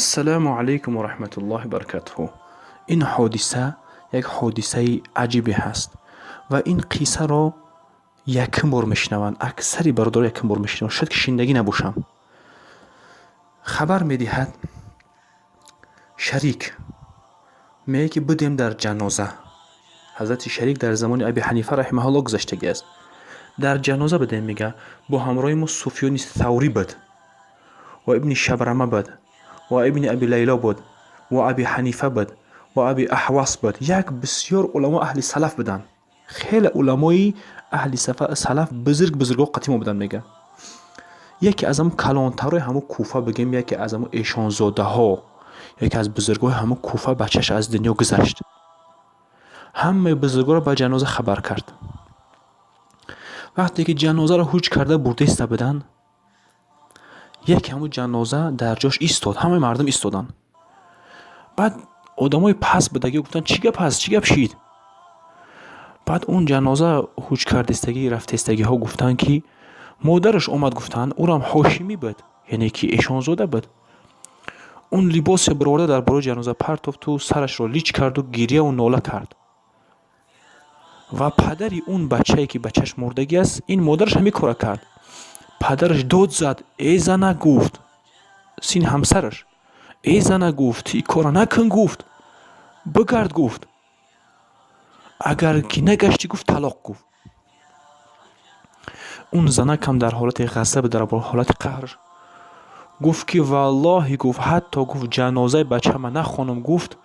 السلام علیکم و رحمت الله برکاته. این حادثه یک حادثه عجیبی هست و این قصه را یکم بار میشنوند. اکثری برادر یکم بار میشنوند. شاید که شنیدگی نباشم. خبر میدهد شریک میگه که بدیم در جنازه. حضرت شریک در زمان ابی حنیفه رحمه الله گذشتگی است. در جنازه بدیم میگه با همراه ما سفیان ثوری بود و ابن شبرمه بود و ابن ابی لیلا بود و ابی حنیفه بود و ابی احواس بود. یک بسیار علما اهل سلف بودن. خیلی علمای اهل سلف بزرگا قدیم بودن. میگه یکی از همون کلانترهای همون کوفه بگیم، یکی از همون ایشان زاده ها، یکی از بزرگای همون کوفه بچهش از دنیا گذشت. همه بزرگا رو به جنازه خبر کرد. وقتی که جنازه رو حج کرده برده است بدن، یک همون جنازه در جاش ایستاد. همه مردم ایستادن. بعد آدمای پس بدگی گفتن چی گپ هست، چی گپ شید؟ بعد اون جنازه حج کردستگی رفتستگی ها گفتن که مادرش اومد، گفتن اورم هاشمی بود، یعنی که ایشان زاده بود. اون لباس برورده در برای جنازه پرتافت و سرش رو لیچ کرد و گریه و ناله کرد. و پدری اون بچه‌ای که بچهش مردگی است، این مادرش همین کارا کرد. پدرش داد زد، ای زنه، گفت سین همسرش، ای زنه، گفت این کارا نکن، گفت بگرد، گفت اگر که نگشتی، گفت طلاق، گفت. اون زنه کم در حالت غضب، در حالت قهر گفت که والله، گفت حتی گفت جنازه بچه من نخوانم، گفت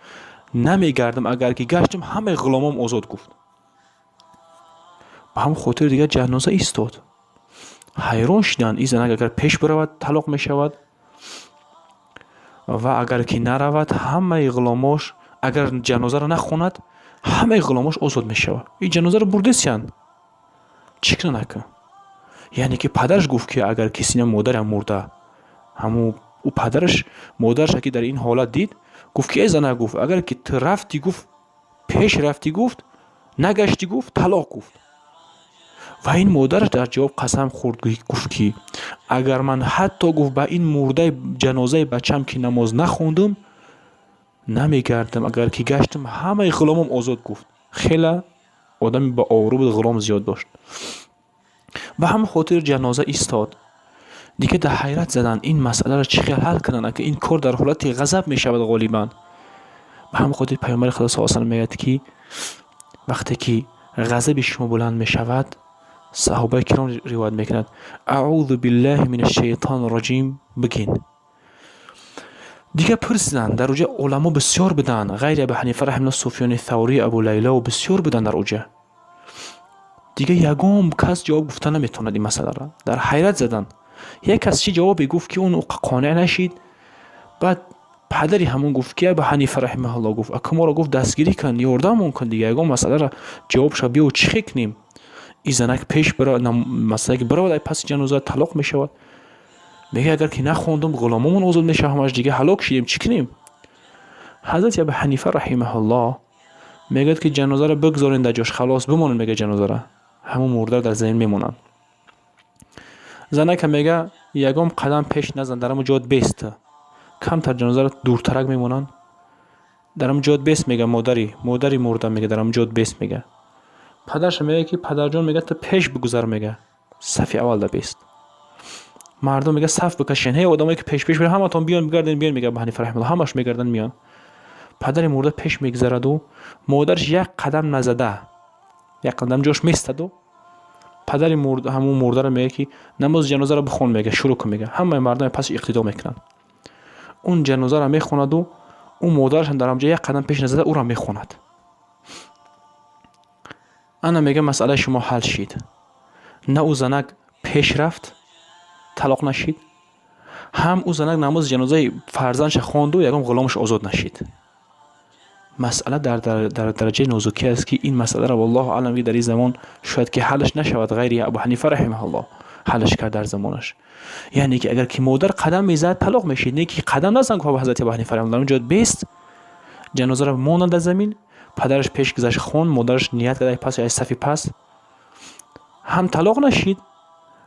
نمیگردم، اگر که گشتم همه غلامم آزاد، گفت. به هم خاطر دیگه جنازه ایستاد. حیران شدن این زن اگر پیش برود طلاق می شود و اگر که نرود همه غلاماش، اگر جنازه رو نخواند همه غلاماش آزاد می شود. این جنازه رو برده سیان چیکار نکن. یعنی که پدرش گفت که اگر کسی مادرم مرده، همون او پدرش مادرش که در این حالت دید، گفت که ای زنه، گفت اگر که تو رفتی، گفت پیش رفتی، گفت نگشتی، گفت طلاق، گفت. و این مادرش در جواب قسم خورد، گفت که اگر من حتی گفت به این مرده جنازه بچم که نماز نخوندم نمیگردم، اگر که گشتم همه غلامم آزاد، گفت. خیلی آدمی با آبرو بود، غلام زیاد داشت. به همین خاطر جنازه ایستاد. دیگه در حیرت زدن این مسئله را چطور حل کنن که این کار در حالت غضب می شود غالبا. به همین خاطر پیامبر خدا صلی الله علیه و آله میگه که وقتی که غضب شما بلند می شود، صحابه کرام روایت میکنند اعوذ بالله من الشیطان الرجیم بگین. دیگه پرسیدن در اوجه علما بسیار بدن، غیر ابی حنیفه رحمه الله، سفیان ثوری، ابو لیلا و بسیار بدن در اوجه. دیگه یگام کس جواب گفتن نمیتونه این مسئله را. در حیرت زدن. یک کس چی جوابی گفت که اون قانع نشید. بعد پدری همون گفت که ابو حنیفه رحمه الله گفت اکما را گفت دستگیری کن، یاردمون کن. دیگه یگام مسئله را جوابش بیا و چی کنیم؟ این زنک پیش برای مسئله که برای پس جنازه طلاق می شود. میگه اگر که نخوندم غلاممون آزاد میشه، همش دیگه هلاک شدیم، چی کنیم؟ حضرت ابی حنیفه رحمه الله میگه که جنازه را بگذارین در جاش، خلاص بمونن. میگه جنازه را همون مرده در زمین میمونن. زنک میگه یگام قدم پیش نزن، درم جاد بیست، کم تر جنازه را دورترک میمونن. درم جاد بیست، میگه مادری مرده، میگه درم جاد بیست. میگه پدرش میگه که پدر جان، میگه تو پیش بگذار، میگه صف اول ده بیست. مردم میگه صف بکشین، هی آدمایی که پیش میره همتون بیان بگردین، بیان. میگه ابو حنیفه رحمه الله همش میگردن میان. پدر مرده پیش میگذرد و مادرش یک قدم نزده، یک قدم جاش میستد و پدر مرده همون مرده رو میگه که نماز جنازه رو بخون، میگه شروع کن. میگه همه مردم پس اقتدا میکنن. اون جنازه رو میخوند و اون مادرش هم در اونجا یک قدم پیش نزده او رو میخوند. انا میگه مسئله شما حل شید. نه او زنک پیش رفت طلاق نشید، هم او زنک نماز جنازه فرزندش خواند و یگام غلامش آزاد نشید. مسئله در درجه نازکی است که این مسئله را والله اعلم در این زمان شاید که حلش نشود، غیر ابو حنیفه رحمه الله حلش کرد در زمانش. یعنی که اگر که مادر قدم میزد طلاق میشید، نه که قدم نزن که حضرت ابو حنیفه رحمه الله اونجا بیست، جنازه را ماند در زمین، پدرش پیش گذشت خون، مادرش نیت کرد پس از صفی پس، هم طلاق نشید،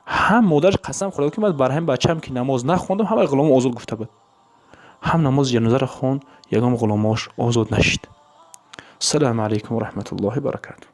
هم مادرش قسم خورد که من برای هم بچه‌ام که نماز نخوندم همه غلام آزاد گفته بود. هم نماز جنازه را خوند، یگام غلاماش آزاد نشد. السلام علیکم و رحمت الله و برکاته.